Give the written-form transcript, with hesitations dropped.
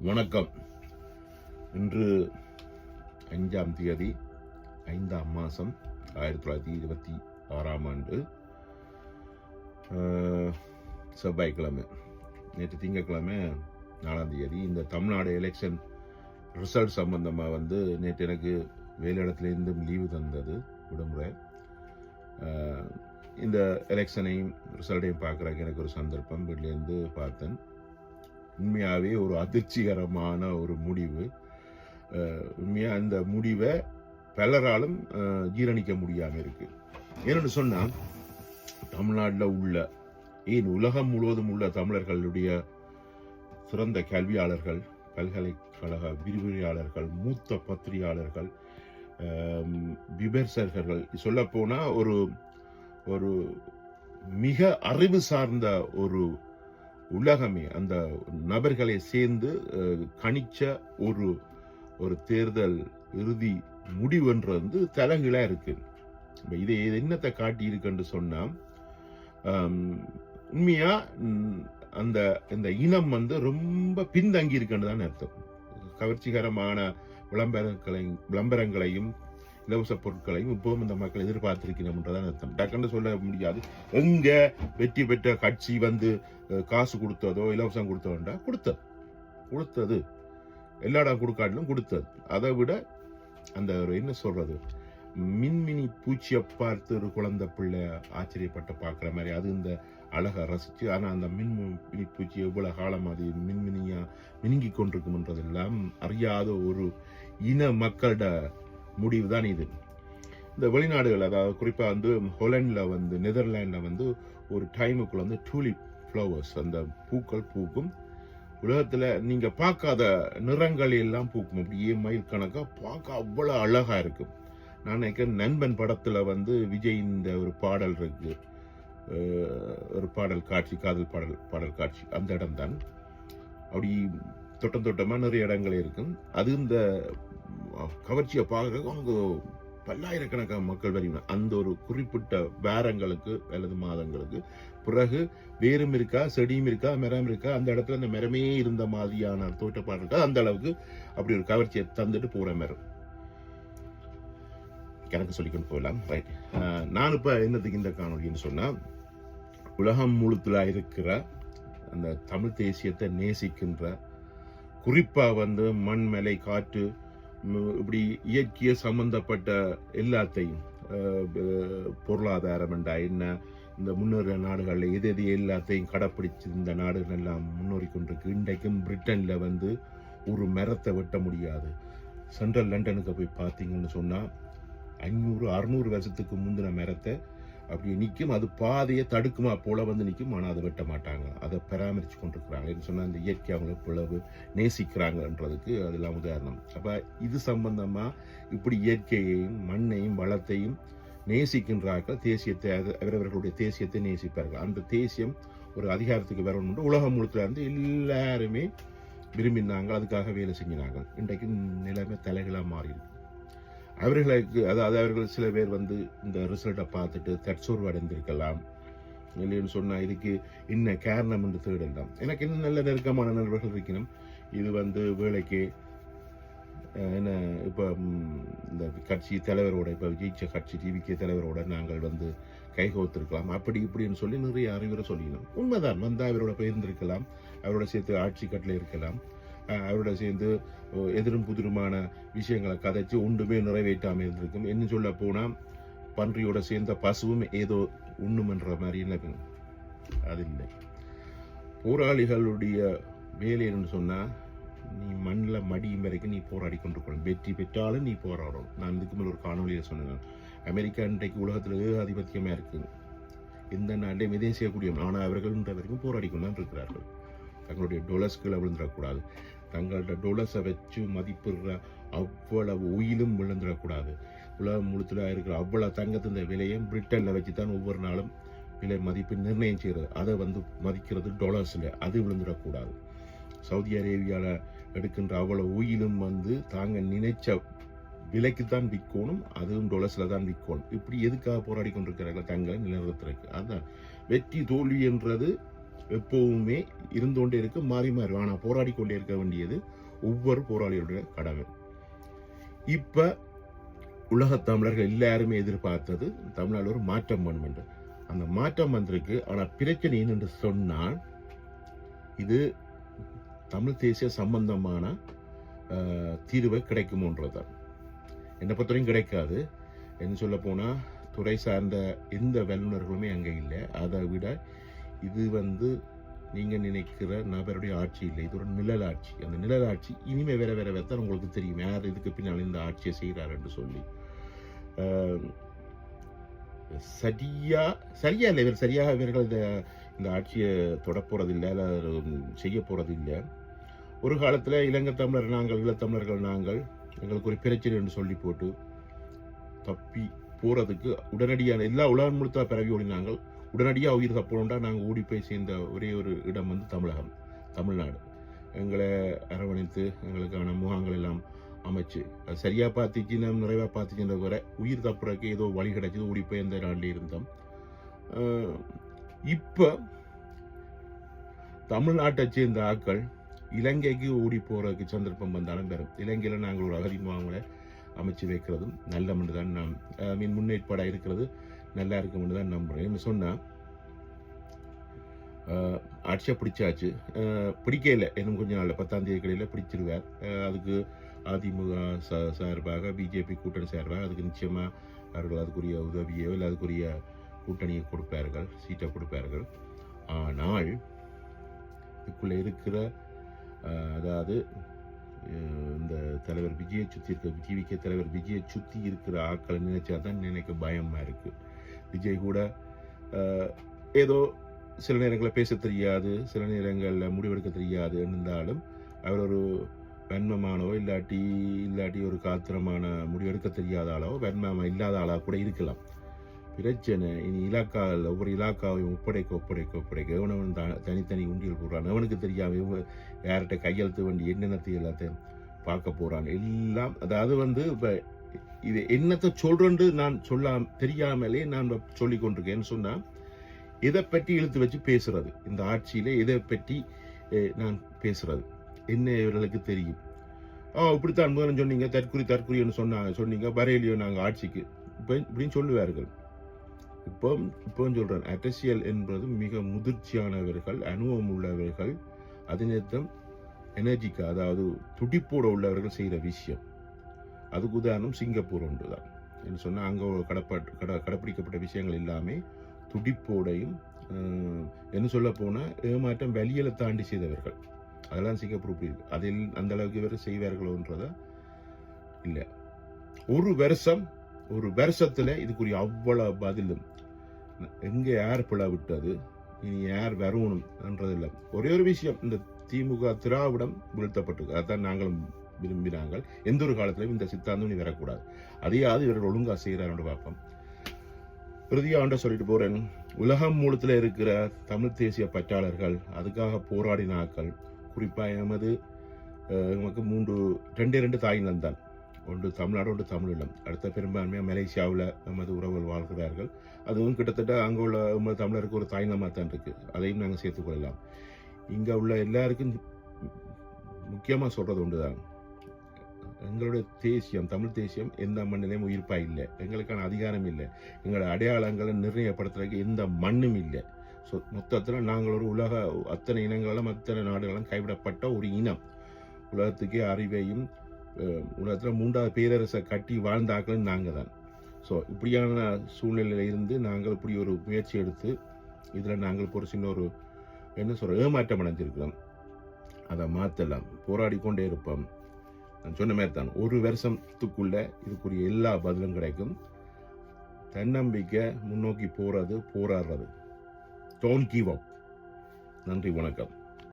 வணக்கம். இன்று 5ஆம் தேதி 5ஆம் மாதம் 1926ஆம் ஆண்டு செவ்வாய்க்கிழமை. நேற்று திங்கட்கிழமை 4ஆம் தேதி இந்த தமிழ்நாடு எலெக்ஷன் ரிசல்ட் சம்பந்தமாக நேற்று எனக்கு வேலையிடத்துலேருந்து லீவு தந்தது, விடுமுறை. இந்த எலெக்ஷனையும் ரிசல்ட்டையும் பார்க்குறதுக்கு எனக்கு ஒரு சந்தர்ப்பம் வீட்டிலேருந்து பார்த்தேன். உண்மையாகவே ஒரு அதிர்ச்சிகரமான ஒரு முடிவு. உண்மையாக அந்த முடிவை பலராலும் ஜீரணிக்க முடியாமல் இருக்கு. ஏன்னு சொன்னால், தமிழ்நாட்டில் உள்ள உலகம் முழுவதும் உள்ள தமிழர்களுடைய சிறந்த கல்வியாளர்கள், பல்கலைக்கழக விரிவுரையாளர்கள், மூத்த பத்திரிகையாளர்கள், விமர்சகர்கள், சொல்லப்போனால் ஒரு ஒரு மிக அறிவு சார்ந்த ஒரு உலகமே அந்த நபர்களை சேர்ந்து கணிச்ச ஒரு ஒரு தேர்தல் இறுதி முடிவுன்றது தலைகீழா இருக்கு. இதை என்னத்தை காட்டி இருக்குன்னு சொன்னா, உண்மையா அந்த இந்த இனம் ரொம்ப பின்தங்கி இருக்குன்னு தான் அர்த்தம். கவர்ச்சிகரமான விளம்பரங்களையும் இலவச பொருட்களையும் இப்பவும் இந்த மக்கள் எதிர்பார்த்திருக்கிறோம்ன்றதான் அர்த்தம். டக்குன்னு சொல்ல முடியாது. எங்க வெற்றி பெற்ற கட்சி காசு கொடுத்ததோ இலவசம் கொடுத்தோண்டா கொடுத்தது எல்லா இடம் கொடுக்காட்டிலும் கொடுத்தது. அதை விட அந்த என்ன சொல்றது, மின்மினி பூச்சியை பார்த்து ஒரு குழந்தை பிள்ளை ஆச்சரியப்பட்டு பார்க்குற மாதிரி அது இந்த அழகை ரசிச்சு, ஆனால் அந்த மின்மினி பூச்சி எவ்வளவு காலம் அது மின்மினியா மினுங்கி கொண்டிருக்கும்ன்றதெல்லாம் அறியாத ஒரு இன மக்களோட முடிவு தான் இது. இந்த வெளிநாடுகள், அதாவது குறிப்பாக ஹொலண்டில் நெதர்லாண்டில் ஒரு டைமுக்குள்ள டூலிப் ஃப்ளவர்ஸ், அந்த பூக்கள் பூக்கும். உலகத்தில் நீங்கள் பார்க்காத நிறங்கள் எல்லாம் பூக்கும். அப்படியே மயில் கணக்காக பார்க்க அவ்வளோ அழகா இருக்கும். நான் நினைக்கிறேன் நண்பன் படத்தில் விஜய் இந்த ஒரு பாடல் இருக்கு, ஒரு பாடல் காட்சி, காதல் பாடல் காட்சி, அந்த இடம் தான். அப்படி தொட்டமாக நிறைய இடங்கள் இருக்கும். அது இந்த கவர்ச்சியை பார்க்கறதுக்கு அவங்க பல்லாயிரக்கணக்கான மக்கள் வருவாங்க. அந்த ஒரு குறிப்பிட்ட வாரங்களுக்கு அல்லது மாதங்களுக்கு பிறகு வேரும் இருக்கா, செடியும் இருக்கா, மரம் இருக்கா, அந்த இடத்துல அந்த மரமே இருந்த மாதிரியான தோட்டப்பாடு இருக்கா, அந்த அளவுக்கு அப்படி ஒரு கவர்ச்சியை தந்துட்டு போற மரம் கணக்கு சொல்லிக்கொண்டு போகலாம். ரைட். நான் இப்ப என்னத்துக்கு இந்த காணொலின்னு சொன்னா, உலகம் முழுத்துல இருக்கிற அந்த தமிழ் தேசியத்தை நேசிக்கின்ற, குறிப்பா மண், மலை, காற்று, இப்படி இயற்கைய சம்பந்தப்பட்ட எல்லாத்தையும், பொருளாதாரம் என்றா என்ன, இந்த முன்னேற நாடுகளில் எது எல்லாத்தையும் கடைப்பிடிச்சு இந்த நாடுகள் எல்லாம் முன்னேறி கொண்டிருக்கு. இன்றைக்கும் பிரிட்டன்ல ஒரு மரத்தை வெட்ட முடியாது. சென்ட்ரல் லண்டனுக்கு போய் பார்த்தீங்கன்னு சொன்னா 500-600 வருஷத்துக்கு முந்தின மரத்தை அப்படி நிற்கும். அது பாதையை தடுக்குமா போல நிற்கும். ஆனால் அதை வெட்ட மாட்டாங்க, அதை பராமரிச்சு கொண்டிருக்கிறாங்க. சொன்னா இந்த இயற்கை அவங்க பிளவு நேசிக்கிறாங்கன்றதுக்கு அதெல்லாம் உதாரணம். அப்ப இது சம்பந்தமா இப்படி இயற்கையையும் மண்ணையும் வளத்தையும் நேசிக்கின்றார்கள். தேசியத்தை, அவரவர்களுடைய தேசியத்தை நேசிப்பார்கள். அந்த தேசியம் ஒரு அதிகாரத்துக்கு வரணும். உலகம் முழுத்துல இருந்து எல்லாருமே விரும்பினாங்க, அதுக்காக வேலை செஞ்சினாங்க. இன்றைக்கு நிலைமை தலைகளா மாறி இருக்கு. அவர்களுக்கு, அதாவது அவர்கள் சில பேர் இந்த ரிசல்ட்டை பார்த்துட்டு தற்சோர்வு அடைந்திருக்கலாம். இல்லைன்னு சொன்னா இதுக்கு என்ன காரணம் என்று தேடலாம். எனக்கு இன்னும் நல்ல நெருக்கமான நண்பர்கள் இருக்கணும். இது வேலைக்கு என்ன இப்போ இந்த கட்சி தலைவரோட, இப்போ ஜெயிச்ச கட்சி டிவிகே தலைவரோட நாங்கள் கைகோத்திருக்கலாம், அப்படி இப்படின்னு சொல்லி நிறைய அறிவுரை சொல்லிக்கணும். உண்மைதான். அவரோட போயிருந்திருக்கலாம், அவரோட சேர்த்து ஆட்சி கட்டில இருக்கலாம், அவரோட சேர்ந்து எதிரும் புதிருமான விஷயங்களை கதைச்சு ஒன்றுமே நிறைவேற்றாமல் இருந்திருக்கும். என்ன சொல்ல போனா, பன்றியோட சேர்ந்த பசுவும் ஏதோ உண்ணுமென்ற மாதிரி இல்லை. அது இல்லை. போராளிகளுடைய வேலை என்று சொன்னா, நீ மண்ணில் மடியும் வரைக்கும் நீ போராடி கொண்டிருக்கணும். வெற்றி பெற்றாலும் நீ போராடணும். நான் இதுக்கு மேலே ஒரு காணொலியில் சொன்னேன். அமெரிக்கா இன்றைக்கு உலகத்தில் ஏகாதிபத்தியமா இருக்கு. எந்த நாட்டையும் எதையும் செய்யக்கூடிய, ஆனால் அவர்கள் இன்ற வரைக்கும் போராடி கொண்டு இருக்கிறார்கள். தங்களுடைய டொலர்ஸ்களை விழுந்துடக்கூடாது. தங்களோட டொலர்ஸை வச்சு மதிப்பிடுற அவ்வளவு உயிலும் விழுந்துடக்கூடாது. உலகம் முழுத்துல இருக்கிற அவ்வளவு தங்கத்தின் விலையும் பிரிட்டன்ல வச்சுதான் ஒவ்வொரு நாளும் விலை மதிப்பு நிர்ணயம் செய்யறது. அதை மதிக்கிறது டொலர்ஸ்ல, அது விழுந்துடக்கூடாது. சவுதி அரேபியால எடுக்கின்ற அவ்வளவு உயிலும் தாங்க நினைச்ச விலைக்குத்தான் விற்கணும், அதுவும் டொலர்ஸ்ல தான் விற்கணும். இப்படி எதுக்காக போராடி கொண்டிருக்கிறார்கள்? தங்களை நிலைநிறுத்துறதுக்கு. அதான் வெற்றி தோல்வி என்றது எப்பவுமே இருந்து கொண்டே இருக்கு, மாறி மாறி. ஆனால் போராடி கொண்டே இருக்க வேண்டியது ஒவ்வொரு போராளிகளுடைய கடமை. இப்ப உலக தமிழர்கள் எல்லாருமே எதிர்பார்த்தது தமிழ்நாடு ஒரு மாற்றம் வேணும் என்று. அந்த மாற்றம் வந்திருக்கு. ஆனா பிரச்சனை என்று சொன்னால் இது தமிழ் தேசிய சம்பந்தமான தீர்வை கிடைக்குமோன்றதான். என்னை பொறுத்தவரையும் கிடைக்காது. என்ன சொல்ல போனா துறை சார்ந்த எந்த வல்லுநர்களுமே அங்க இல்லை. அதை விட இது நீங்க நினைக்கிற நபருடைய ஆட்சி இல்லை, இது ஒரு நிழல் ஆட்சி. அந்த நிழல் ஆட்சி இனிமே வேற வேற தான் உங்களுக்கு தெரியும் யார் இதுக்கு பின்னால் இந்த ஆட்சியை செய்கிறார் என்று சொல்லி. சரியா இல்லை, இவர் சரியாக இவர்கள் இந்த ஆட்சியை தொட போறதில்லை, செய்ய போறதில்லை. ஒரு காலத்துல இலங்கை தமிழர் நாங்கள், ஈழத்தமிழர்கள் நாங்கள், எங்களுக்கு ஒரு பிரச்சனை என்று சொல்லி போட்டு தப்பி போறதுக்கு உடனடியான எல்லா உலகம் முழுத்தா பிறவி ஓடினாங்கள். உடனடியாக உயிர் தப்போண்டா நாங்கள் ஓடி போய் சேர்ந்த ஒரே ஒரு இடம் தமிழகம், தமிழ்நாடு. எங்களை அரவணைத்து எங்களுக்கான முகாங்கள் எல்லாம் அமைச்சு அது சரியா பார்த்துச்சு, நம்ம நிறைவா பார்த்துச்சுன்ற வரை உயிர் தப்புறதுக்கு ஏதோ வழி கிடைச்சது, ஓடி போய் அந்த நாட்டில் இருந்தோம். இப்ப தமிழ்நாட்டை சேர்ந்த ஆக்கள் இலங்கைக்கு ஓடி போறதுக்கு சந்தர்ப்பம் வந்தாலும் பெறும். இலங்கையில நாங்கள் ஒரு அகதி முகாம்களை அமைச்சு வைக்கிறதும் நல்ல மண்டு தான் நான் முன்னேற்பாடாக இருக்கிறது நல்லா இருக்கும் தான் நம்புறேன். சொன்னா ஆட்சியை பிடிச்சாச்சு, பிடிக்கல இன்னும் கொஞ்ச நாள் 10ஆம் தேதி கடையில் பிடிச்சிருவார். அதுக்கு அதிமுக சார்பாக, பிஜேபி கூட்டணி சார்பாக அதுக்கு நிச்சயமா அவர்கள் அதுக்குரிய உதவியோ இல்லை அதுக்குரிய கூட்டணியை கொடுப்பார்கள், சீட்டை கொடுப்பார்கள். ஆனால் இதுக்குள்ள இருக்கிற அதாவது இந்த தலைவர் விஜயை சுற்றி இருக்க டிவிகே தலைவர் விஜயை சுற்றி இருக்கிற ஆக்களை நினைச்சா தான் எனக்கு பயமா இருக்கு. விஜய் கூட ஏதோ சில நேரங்களில் பேச தெரியாது, சில நேரங்களில் முடிவெடுக்க தெரியாது இருந்தாலும் அவர் ஒரு வன்மமானோ இல்லாட்டி ஒரு காத்திரமான முடிவெடுக்க தெரியாத ஆளோ வன்மமா இல்லாத ஆளா கூட இருக்கலாம். பிரச்சனை இனி இலாக்காவில் ஒவ்வொரு இலாக்காவையும் ஒப்படைக்க எவனவன் தனித்தனி உண்டியல் போடுறான், அவனுக்கு தெரியாம யார்கிட்ட கையெழுத்து வேண்டி என்னென்னத்தை எல்லாத்தையும் பார்க்க போறான் எல்லாம். அதாவது இப்ப இது என்னத்தை சொல்றேன்னு நான் தெரியாமலே நான் சொல்லி கொண்டிருக்கேன்னு சொன்னா எதை பற்றி இழுத்து வச்சு பேசுறது, இந்த ஆட்சியில எதை பற்றி நான் பேசுறது என்ன இவர்களுக்கு தெரியும். இப்படித்தான் முதல்ல சொன்னீங்க, தற்குறின்னு சொன்னீங்க வரையிலையோ நாங்க ஆட்சிக்கு இப்படின்னு சொல்லுவார்கள். இப்போ சொல்றேன், அரசியல் என்பது மிக முதிர்ச்சியானவர்கள், அனுபவம் உள்ளவர்கள், அதே நேரத்தில் எனர்ஜிக்கா அதாவது துடிப்போட உள்ளவர்கள் செய்யற விஷயம். அதுக்கு உதாரணம் சிங்கப்பூர் ஒன்றுதான். என்று சொன்னா அங்க கடைப்பிடிக்கப்பட்ட விஷயங்கள் எல்லாமே துடிப்போடையும் என்ன சொல்ல போனா ஏமாற்றம் வெளியில தாண்டி செய்தவர்கள். அதெல்லாம் சிங்கப்பூர் இருக்கு. அதில் அந்த அளவுக்கு இவர் செய்வார்களோன்றத இல்ல. ஒரு வருஷத்துல இதுக்குரிய அவ்வளவு பதிலும் எங்க யார் பிழை விட்டது, இனி யார் வரணும் என்றதில்லை. ஒரே ஒரு விஷயம், இந்த திமுக திராவிடம் வீழ்த்தப்பட்டிருக்கு. அதான் நாங்களும் விரும்பினாங்க. எந்த ஒரு காலத்திலும் இந்த சித்தாந்தம் நீ வரக்கூடாது. அதையாவது இவர்கள் ஒழுங்கா செய்யறாரு பார்ப்போம். இறுதியாண்ட சொல்லிட்டு போறேன், உலகம் மூலத்துல இருக்கிற தமிழ் தேசிய பற்றாளர்கள் அதுக்காக போராடினாக்கள். குறிப்பா நமக்கு 2 தாய்நிலம் தான், ஒன்று தமிழ்நாடு, ஒன்று தமிழீழம். அடுத்த பெரும்பான்மையாக மலேசியாவில் நமது உறவுகள் வாழ்கிறார்கள். அதுவும் கிட்டத்தட்ட அங்கே உள்ள தமிழருக்கு ஒரு தாய்நிலமாக தான் இருக்கு. அதையும் நாங்கள் சேர்த்துக்கொள்ளலாம். இங்கே உள்ள எல்லாருக்கும் முக்கியமாக சொல்றது ஒன்றுதான், எங்களுடைய தேசியம், தமிழ் தேசியம் எந்த மண்ணிலையும் உயிர்ப்பா இல்லை. எங்களுக்கான அதிகாரம் இல்லை. எங்களோட அடையாளங்களை நிர்ணயப்படுத்துறதுக்கு எந்த மண்ணும் இல்லை. ஸோ மொத்தத்தில் நாங்கள் ஒரு அத்தனை இனங்களும் அத்தனை நாடுகளும் கைவிடப்பட்ட ஒரு இனம். உலகத்துக்கே அறிவையும் உலகத்தில் 3வது பேரரசை கட்டி வாழ்ந்தாக்கள் நாங்கள் தான். ஸோ இப்படியான சூழ்நிலையில இருந்து நாங்கள் இப்படி ஒரு முயற்சி எடுத்து இதில் நாங்கள் ஒரு சின்ன ஒரு ஏமாற்றம் அடைஞ்சிருக்கிறோம். அதை மாற்றலாம், போராடி கொண்டே இருப்போம். நான் சொன்ன மாதிரி தான், ஒரு வருஷத்துக்குள்ள இதுக்குரிய எல்லா பதிலும் கிடைக்கும். தன்னம்பிக்கை, முன்னோக்கி போராடுறது. Don't give up. நன்றி, வணக்கம்.